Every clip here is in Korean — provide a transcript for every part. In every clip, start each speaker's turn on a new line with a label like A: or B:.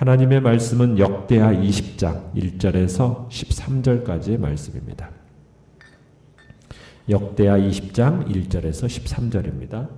A: 하나님의 말씀은 역대하 20장 1절에서 13절까지의 말씀입니다. 역대하 20장 1절에서 13절입니다.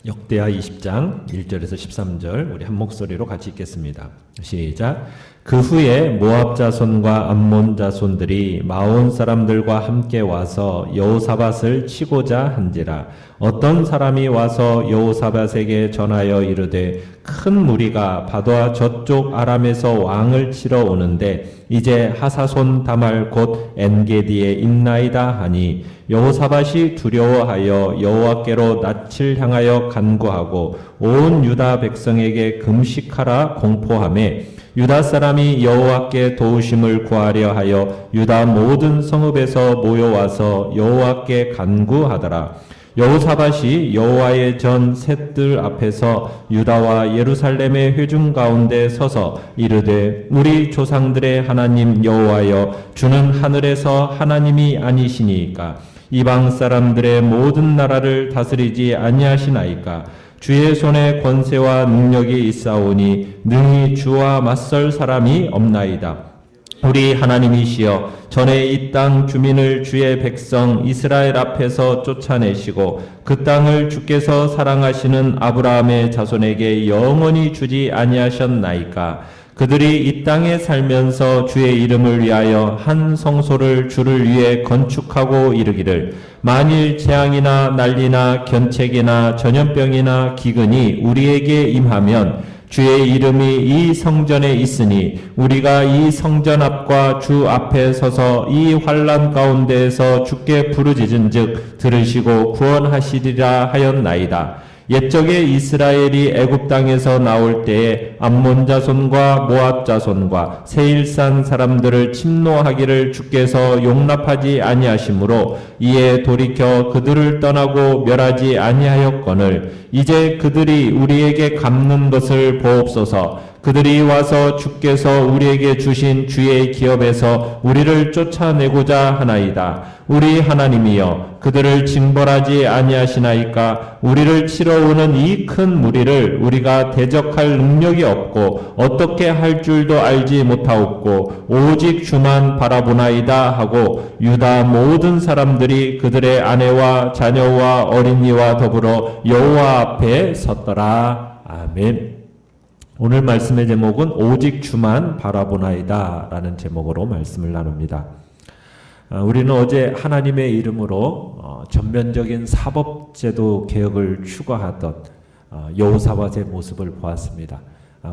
A: 역대하 20장 1절에서 13절 우리 한 목소리로 같이 읽겠습니다. 시작. 그 후에 모압 자손과 암몬 자손들이 마온 사람들과 함께 와서 여호사밧을 치고자 한지라. 어떤 사람이 와서 여호사밧에게 전하여 이르되 큰 무리가 바다 저쪽 아람에서 왕을 치러 오는데 이제 하사손 다말 곧 엔게디에 있나이다 하니 여호사밧이 두려워하여 여호와께로 낯을 향하여 간구하고 온 유다 백성에게 금식하라 공포하매 유다 사람이 여호와께 도우심을 구하려 하여 유다 모든 성읍에서 모여와서 여호와께 간구하더라. 여호사밧이 여호와의 전 셋들 앞에서 유다와 예루살렘의 회중 가운데 서서 이르되 우리 조상들의 하나님 여호와여 주는 하늘에서 하나님이 아니시니까 이방 사람들의 모든 나라를 다스리지 아니하시나이까 주의 손에 권세와 능력이 있사오니 능히 주와 맞설 사람이 없나이다. 우리 하나님이시여 전에 이 땅 주민을 주의 백성 이스라엘 앞에서 쫓아내시고 그 땅을 주께서 사랑하시는 아브라함의 자손에게 영원히 주지 아니하셨나이까. 그들이 이 땅에 살면서 주의 이름을 위하여 한 성소를 주를 위해 건축하고 이르기를 만일 재앙이나 난리나 견책이나 전염병이나 기근이 우리에게 임하면 주의 이름이 이 성전에 있으니 우리가 이 성전 앞과 주 앞에 서서 이 환난 가운데에서 주께 부르짖은즉 들으시고 구원하시리라 하였나이다. 옛적에 이스라엘이 애굽 땅에서 나올 때에 암몬 자손과 모압 자손과 세일산 사람들을 침노하기를 주께서 용납하지 아니하시므로 이에 돌이켜 그들을 떠나고 멸하지 아니하였거늘 이제 그들이 우리에게 갚는 것을 보옵소서. 그들이 와서 주께서 우리에게 주신 주의 기업에서 우리를 쫓아내고자 하나이다. 우리 하나님이여 그들을 징벌하지 아니하시나이까. 우리를 치러 오는 이 큰 무리를 우리가 대적할 능력이 없고 어떻게 할 줄도 알지 못하옵고 오직 주만 바라보나이다 하고 유다 모든 사람들이 그들의 아내와 자녀와 어린이와 더불어 여호와 앞에 섰더라. 아멘. 오늘 말씀의 제목은 오직 주만 바라보나이다 라는 제목으로 말씀을 나눕니다. 우리는 어제 하나님의 이름으로 전면적인 사법제도 개혁을 추구하던 여호사밧의 모습을 보았습니다.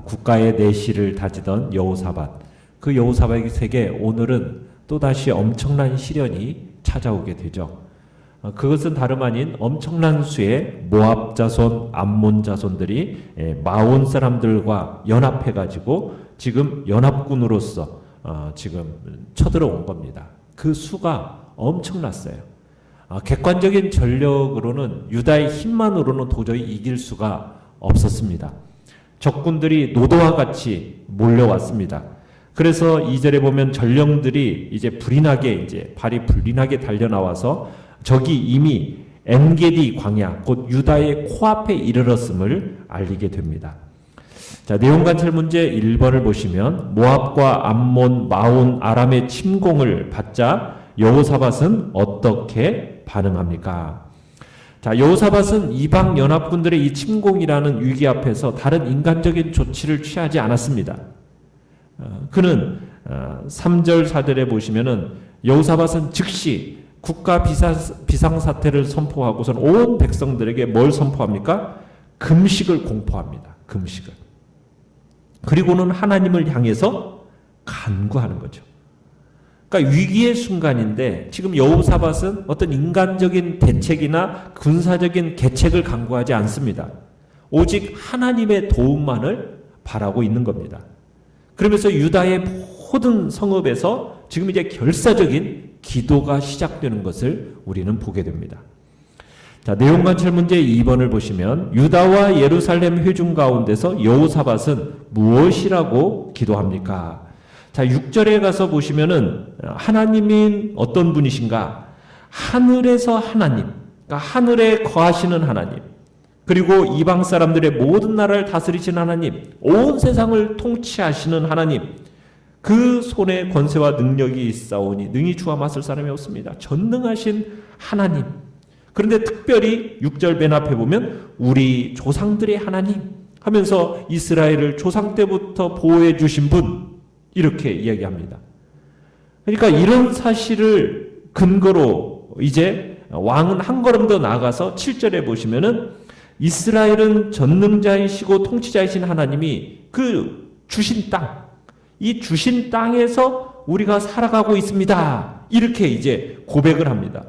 A: 국가의 내실을 다지던 여호사밧, 그 여호사밧에게 오늘은 또다시 엄청난 시련이 찾아오게 되죠. 그것은 다름 아닌 엄청난 수의 모압 자손, 암몬 자손들이 마온 사람들과 연합해가지고 지금 연합군으로서 지금 쳐들어온 겁니다. 그 수가 엄청났어요. 객관적인 전력으로는 유다의 힘만으로는 도저히 이길 수가 없었습니다. 적군들이 노도와 같이 몰려왔습니다. 그래서 2절에 보면 전령들이 이제 발이 불이 나게 달려나와서 적이 이미 엔게디 광야, 곧 유다의 코앞에 이르렀음을 알리게 됩니다. 자, 내용 관찰 문제 1번을 보시면 모압과 암몬, 마온, 아람의 침공을 받자 여호사밧은 어떻게 반응합니까? 자, 여호사밧은 이방 연합군들의 이 침공이라는 위기 앞에서 다른 인간적인 조치를 취하지 않았습니다. 그는 3절 4절에 보시면은 여호사밧은 즉시 국가 비상사태를 선포하고선 온 백성들에게 뭘 선포합니까? 금식을 공포합니다. 금식을. 그리고는 하나님을 향해서 간구하는 거죠. 그러니까 위기의 순간인데 지금 여호사밧은 어떤 인간적인 대책이나 군사적인 계책을 간구하지 않습니다. 오직 하나님의 도움만을 바라고 있는 겁니다. 그러면서 유다의 모든 성읍에서 지금 이제 결사적인 기도가 시작되는 것을 우리는 보게 됩니다. 자, 내용 관찰 문제 2번을 보시면 유다와 예루살렘 회중 가운데서 여호사밧은 무엇이라고 기도합니까? 자, 6절에 가서 보시면은 하나님인 어떤 분이신가? 하늘에서 하나님, 그러니까 하늘에 거하시는 하나님, 그리고 이방 사람들의 모든 나라를 다스리시는 하나님, 온 세상을 통치하시는 하나님, 그 손에 권세와 능력이 있사오니 능히 주와 맞설 사람이 없습니다. 전능하신 하나님. 그런데 특별히 6절 맨 앞에 보면 우리 조상들의 하나님 하면서 이스라엘을 조상 때부터 보호해 주신 분, 이렇게 이야기합니다. 그러니까 이런 사실을 근거로 이제 왕은 한 걸음 더 나아가서 7절에 보시면은 이스라엘은 전능자이시고 통치자이신 하나님이 그 주신 땅, 이 주신 땅에서 우리가 살아가고 있습니다. 이렇게 이제 고백을 합니다.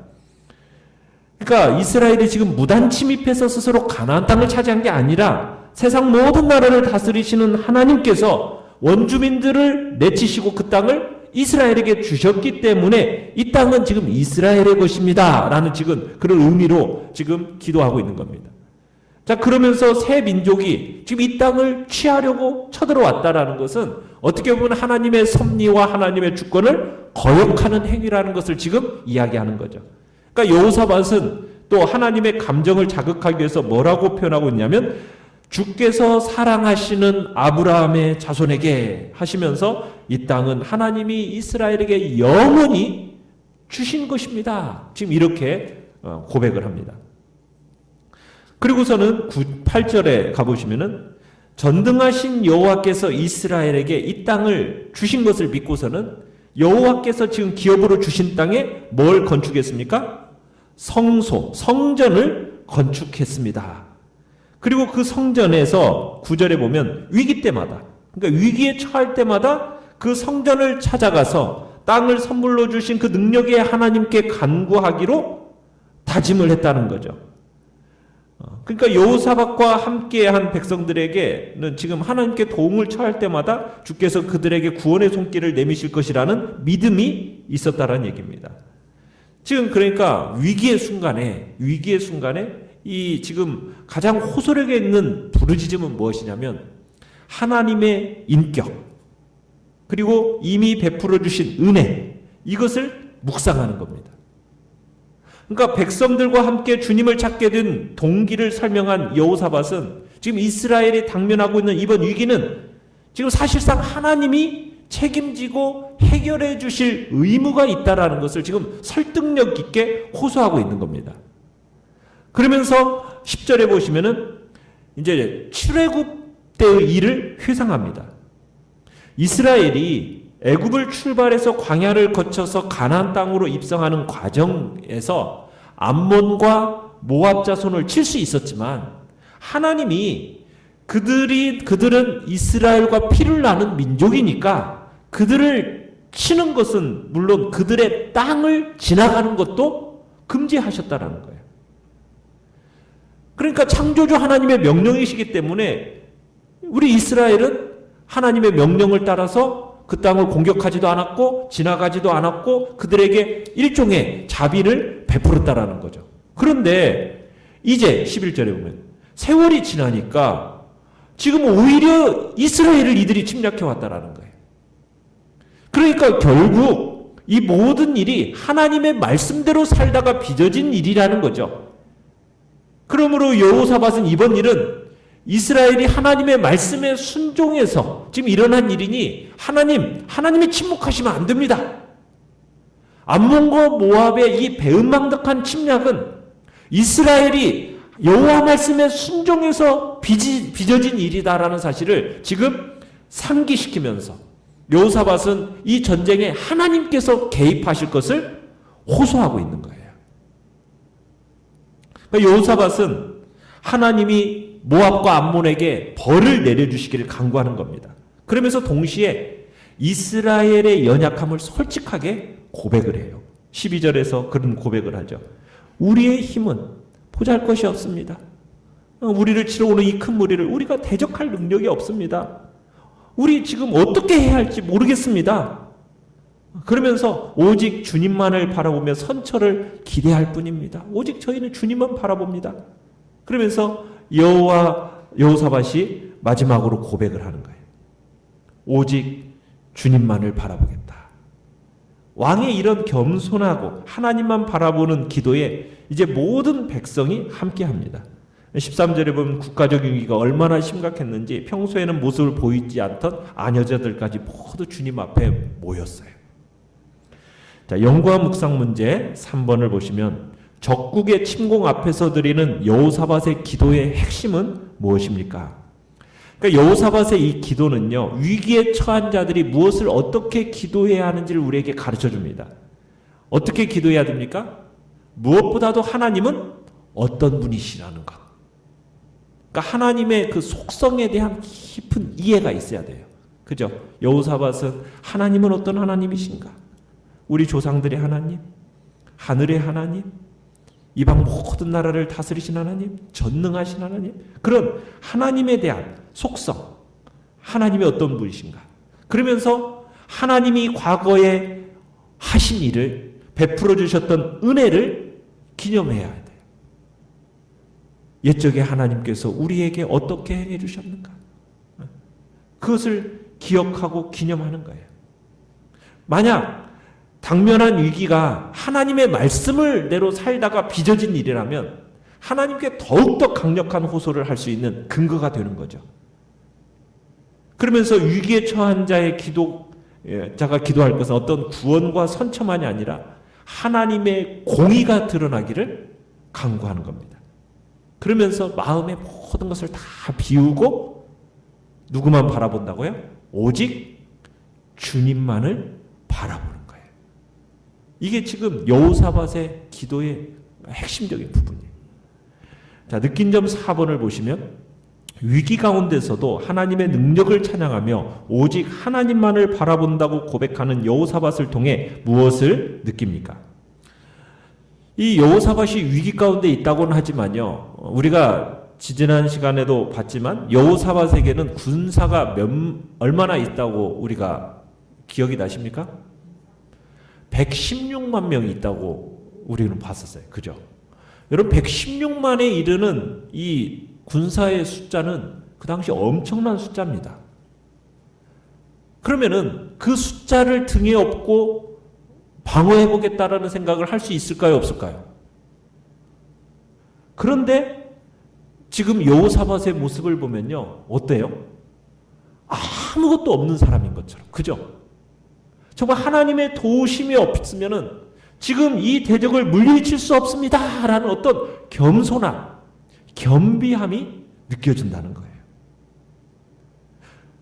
A: 그러니까 이스라엘이 지금 무단 침입해서 스스로 가나안 땅을 차지한 게 아니라 세상 모든 나라를 다스리시는 하나님께서 원주민들을 내치시고 그 땅을 이스라엘에게 주셨기 때문에 이 땅은 지금 이스라엘의 것입니다. 라는 지금 그런 의미로 지금 기도하고 있는 겁니다. 자, 그러면서 새 민족이 지금 이 땅을 취하려고 쳐들어왔다라는 것은 어떻게 보면 하나님의 섭리와 하나님의 주권을 거역하는 행위라는 것을 지금 이야기하는 거죠. 그러니까 여호사밧은 또 하나님의 감정을 자극하기 위해서 뭐라고 표현하고 있냐면 주께서 사랑하시는 아브라함의 자손에게 하시면서 이 땅은 하나님이 이스라엘에게 영원히 주신 것입니다. 지금 이렇게 고백을 합니다. 그리고서는 8절에 가보시면은 전능하신 여호와께서 이스라엘에게 이 땅을 주신 것을 믿고서는 여호와께서 지금 기업으로 주신 땅에 뭘 건축했습니까? 성소, 성전을 건축했습니다. 그리고 그 성전에서 9절에 보면 위기 때마다, 그러니까 위기에 처할 때마다 그 성전을 찾아가서 땅을 선물로 주신 그 능력의 하나님께 간구하기로 다짐을 했다는 거죠. 그러니까 여호사밧과 함께한 백성들에게는 지금 하나님께 도움을 처할 때마다 주께서 그들에게 구원의 손길을 내미실 것이라는 믿음이 있었다는 얘기입니다. 지금 그러니까 위기의 순간에 이 지금 가장 호소력에 있는 부르짖음은 무엇이냐면 하나님의 인격, 그리고 이미 베풀어 주신 은혜, 이것을 묵상하는 겁니다. 그러니까 백성들과 함께 주님을 찾게 된 동기를 설명한 여호사밧은 지금 이스라엘이 당면하고 있는 이번 위기는 지금 사실상 하나님이 책임지고 해결해 주실 의무가 있다라는 것을 지금 설득력 있게 호소하고 있는 겁니다. 그러면서 10절에 보시면은 이제 출애굽 때의 일을 회상합니다. 이스라엘이 애굽을 출발해서 광야를 거쳐서 가나안 땅으로 입성하는 과정에서 암몬과 모압 자손을 칠 수 있었지만 하나님이 그들은 이스라엘과 피를 나는 민족이니까 그들을 치는 것은 물론 그들의 땅을 지나가는 것도 금지하셨다라는 거예요. 그러니까 창조주 하나님의 명령이시기 때문에 우리 이스라엘은 하나님의 명령을 따라서 그 땅을 공격하지도 않았고 지나가지도 않았고 그들에게 일종의 자비를 베풀었다라는 거죠. 그런데 이제 11절에 보면 세월이 지나니까 지금 오히려 이스라엘을 이들이 침략해 왔다라는 거예요. 그러니까 결국 이 모든 일이 하나님의 말씀대로 살다가 빚어진 일이라는 거죠. 그러므로 여호사밧은 이번 일은 이스라엘이 하나님의 말씀에 순종해서 지금 일어난 일이니 하나님이 침묵하시면 안 됩니다. 암몬과 모압의 이 배은망덕한 침략은 이스라엘이 여호와 말씀에 순종해서 빚어진 일이다라는 사실을 지금 상기시키면서 여호사밧은 이 전쟁에 하나님께서 개입하실 것을 호소하고 있는 거예요. 그러니까 여호사밧은 하나님이 모압과 암몬에게 벌을 내려주시기를 간구하는 겁니다. 그러면서 동시에 이스라엘의 연약함을 솔직하게 고백을 해요. 12절에서 그런 고백을 하죠. 우리의 힘은 보잘것이 없습니다. 우리를 치러 오는 이 큰 무리를 우리가 대적할 능력이 없습니다. 우리 지금 어떻게 해야 할지 모르겠습니다. 그러면서 오직 주님만을 바라보며 선처를 기대할 뿐입니다. 오직 저희는 주님만 바라봅니다. 그러면서 여호사밧이 마지막으로 고백을 하는 거예요. 오직 주님만을 바라보겠다. 왕의 이런 겸손하고 하나님만 바라보는 기도에 이제 모든 백성이 함께합니다. 13절에 보면 국가적 위기가 얼마나 심각했는지 평소에는 모습을 보이지 않던 아녀자들까지 모두 주님 앞에 모였어요. 자, 연구와 묵상 문제 3번을 보시면 적국의 침공 앞에서 드리는 여호사밧의 기도의 핵심은 무엇입니까? 그러니까 여호사밧의 이 기도는요, 위기에 처한 자들이 무엇을 어떻게 기도해야 하는지를 우리에게 가르쳐 줍니다. 어떻게 기도해야 됩니까? 무엇보다도 하나님은 어떤 분이시라는 것. 그러니까 하나님의 그 속성에 대한 깊은 이해가 있어야 돼요. 그죠? 여호사밧은 하나님은 어떤 하나님이신가? 우리 조상들의 하나님, 하늘의 하나님, 이방 모든 나라를 다스리신 하나님, 전능하신 하나님, 그런 하나님에 대한 속성, 하나님이 어떤 분이신가? 그러면서 하나님이 과거에 하신 일을 베풀어 주셨던 은혜를 기념해야 돼요. 옛적에 하나님께서 우리에게 어떻게 행해 주셨는가? 그것을 기억하고 기념하는 거예요. 만약 당면한 위기가 하나님의 말씀을 내로 살다가 빚어진 일이라면 하나님께 더욱더 강력한 호소를 할 수 있는 근거가 되는 거죠. 그러면서 위기에 처한 자의 자가 기도할 것은 어떤 구원과 선처만이 아니라 하나님의 공의가 드러나기를 간구하는 겁니다. 그러면서 마음의 모든 것을 다 비우고 누구만 바라본다고요? 오직 주님만을 바라보는 거예요. 이게 지금 여호사밧의 기도의 핵심적인 부분이에요. 자, 느낀 점 4번을 보시면 위기 가운데서도 하나님의 능력을 찬양하며 오직 하나님만을 바라본다고 고백하는 여호사밧을 통해 무엇을 느낍니까? 이 여호사밧이 위기 가운데 있다고는 하지만요, 우리가 지지난 시간에도 봤지만 여호사밧에게는 군사가 얼마나 있다고 우리가 기억이 나십니까? 116만 명이 있다고 우리는 봤었어요. 그죠? 여러분, 116만에 이르는 이 군사의 숫자는 그 당시 엄청난 숫자입니다. 그러면은 그 숫자를 등에 업고 방어해보겠다라는 생각을 할 수 있을까요? 없을까요? 그런데 지금 여호사밧의 모습을 보면요, 어때요? 아무것도 없는 사람인 것처럼. 그죠? 정말 하나님의 도우심이 없으면은 지금 이 대적을 물리칠 수 없습니다 라는 어떤 겸손함, 겸비함이 느껴진다는 거예요.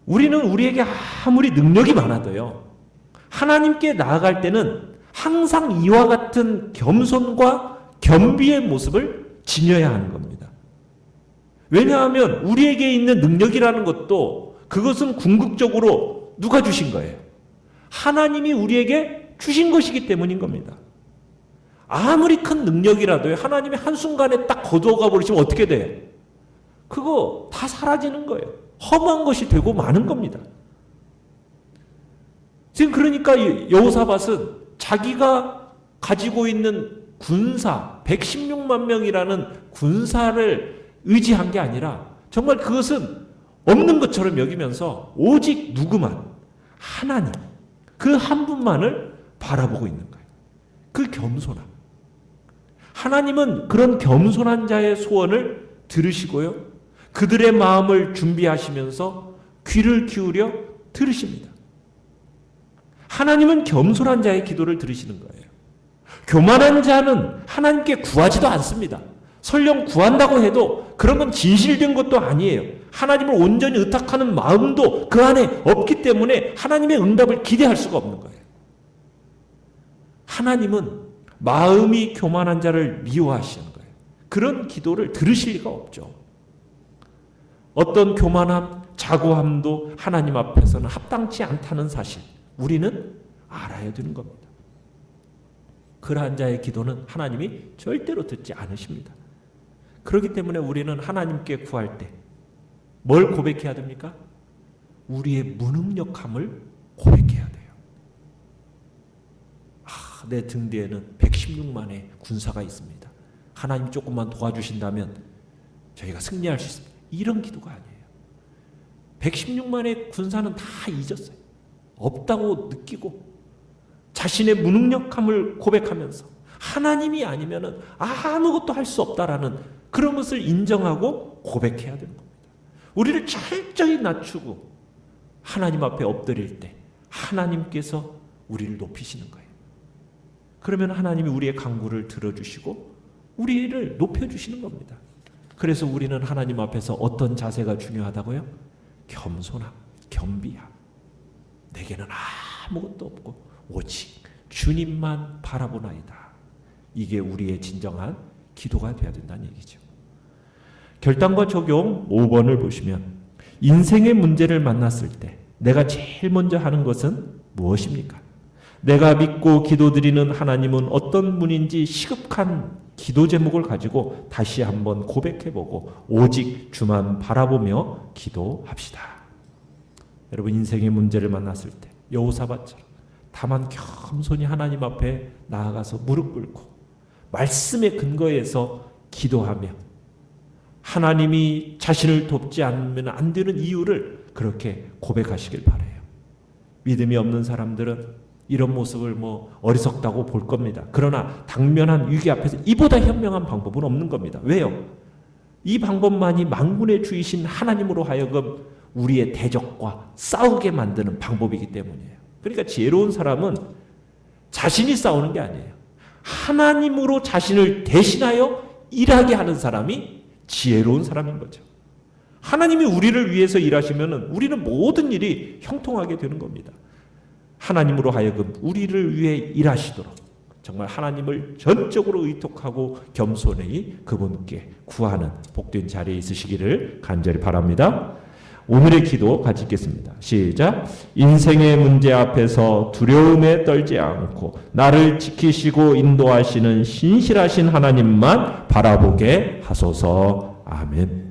A: 우리는 우리에게 아무리 능력이 많아도요, 하나님께 나아갈 때는 항상 이와 같은 겸손과 겸비의 모습을 지녀야 하는 겁니다. 왜냐하면 우리에게 있는 능력이라는 것도 그것은 궁극적으로 누가 주신 거예요? 하나님이 우리에게 주신 것이기 때문인 겁니다. 아무리 큰 능력이라도요, 하나님이 한순간에 딱 거두어가 버리시면 어떻게 돼요? 그거 다 사라지는 거예요. 허무한 것이 되고 마는 겁니다. 지금 그러니까 여호사밧은 자기가 가지고 있는 군사 116만 명이라는 군사를 의지한 게 아니라 정말 그것은 없는 것처럼 여기면서 오직 누구만, 하나님, 그 한 분만을 바라보고 있는 거예요. 그 겸손함. 하나님은 그런 겸손한 자의 소원을 들으시고요, 그들의 마음을 준비하시면서 귀를 기울여 들으십니다. 하나님은 겸손한 자의 기도를 들으시는 거예요. 교만한 자는 하나님께 구하지도 않습니다. 설령 구한다고 해도 그런 건 진실된 것도 아니에요. 하나님을 온전히 의탁하는 마음도 그 안에 없기 때문에 하나님의 응답을 기대할 수가 없는 거예요. 하나님은 마음이 교만한 자를 미워하시는 거예요. 그런 기도를 들으실 리가 없죠. 어떤 교만함, 자고함도 하나님 앞에서는 합당치 않다는 사실, 우리는 알아야 되는 겁니다. 그러한 자의 기도는 하나님이 절대로 듣지 않으십니다. 그렇기 때문에 우리는 하나님께 구할 때 뭘 고백해야 됩니까? 우리의 무능력함을 고백해야 돼요. 내 등 뒤에는 116만의 군사가 있습니다. 하나님 조금만 도와주신다면 저희가 승리할 수 있습니다. 이런 기도가 아니에요. 116만의 군사는 다 잊었어요. 없다고 느끼고 자신의 무능력함을 고백하면서 하나님이 아니면은 아무것도 할 수 없다라는 그런 것을 인정하고 고백해야 되는 겁니다. 우리를 철저히 낮추고 하나님 앞에 엎드릴 때 하나님께서 우리를 높이시는 거예요. 그러면 하나님이 우리의 간구를 들어주시고 우리를 높여주시는 겁니다. 그래서 우리는 하나님 앞에서 어떤 자세가 중요하다고요? 겸손함, 겸비함. 내게는 아무것도 없고 오직 주님만 바라보나이다. 이게 우리의 진정한 기도가 되어야 된다는 얘기죠. 결단과 적용 5번을 보시면 인생의 문제를 만났을 때 내가 제일 먼저 하는 것은 무엇입니까? 내가 믿고 기도드리는 하나님은 어떤 분인지 시급한 기도 제목을 가지고 다시 한번 고백해보고 오직 주만 바라보며 기도합시다. 여러분, 인생의 문제를 만났을 때 여호사밧처럼 다만 겸손히 하나님 앞에 나아가서 무릎 꿇고 말씀의 근거에서 기도하며 하나님이 자신을 돕지 않으면 안 되는 이유를 그렇게 고백하시길 바라요. 믿음이 없는 사람들은 이런 모습을 어리석다고 볼 겁니다. 그러나 당면한 위기 앞에서 이보다 현명한 방법은 없는 겁니다. 왜요? 이 방법만이 만군의 주이신 하나님으로 하여금 우리의 대적과 싸우게 만드는 방법이기 때문이에요. 그러니까 지혜로운 사람은 자신이 싸우는 게 아니에요. 하나님으로 자신을 대신하여 일하게 하는 사람이 지혜로운 사람인 거죠. 하나님이 우리를 위해서 일하시면 우리는 모든 일이 형통하게 되는 겁니다. 하나님으로 하여금 우리를 위해 일하시도록 정말 하나님을 전적으로 의톡하고 겸손히 그분께 구하는 복된 자리에 있으시기를 간절히 바랍니다. 오늘의 기도 같이 읽겠습니다. 시작. 인생의 문제 앞에서 두려움에 떨지 않고 나를 지키시고 인도하시는 신실하신 하나님만 바라보게 하소서. 아멘.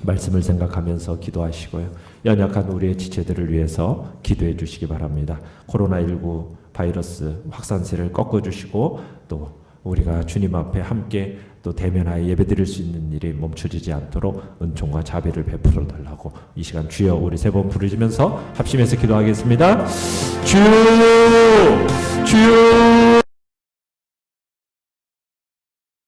A: 말씀을 생각하면서 기도하시고요. 연약한 우리의 지체들을 위해서 기도해 주시기 바랍니다. 코로나19 바이러스 확산세를 꺾어주시고 또 우리가 주님 앞에 함께 또 대면하여 예배드릴 수 있는 일이 멈춰지지 않도록 은총과 자비를 베풀어 달라고 이 시간 주여 우리 세 번 부르시면서 합심해서 기도하겠습니다. 주여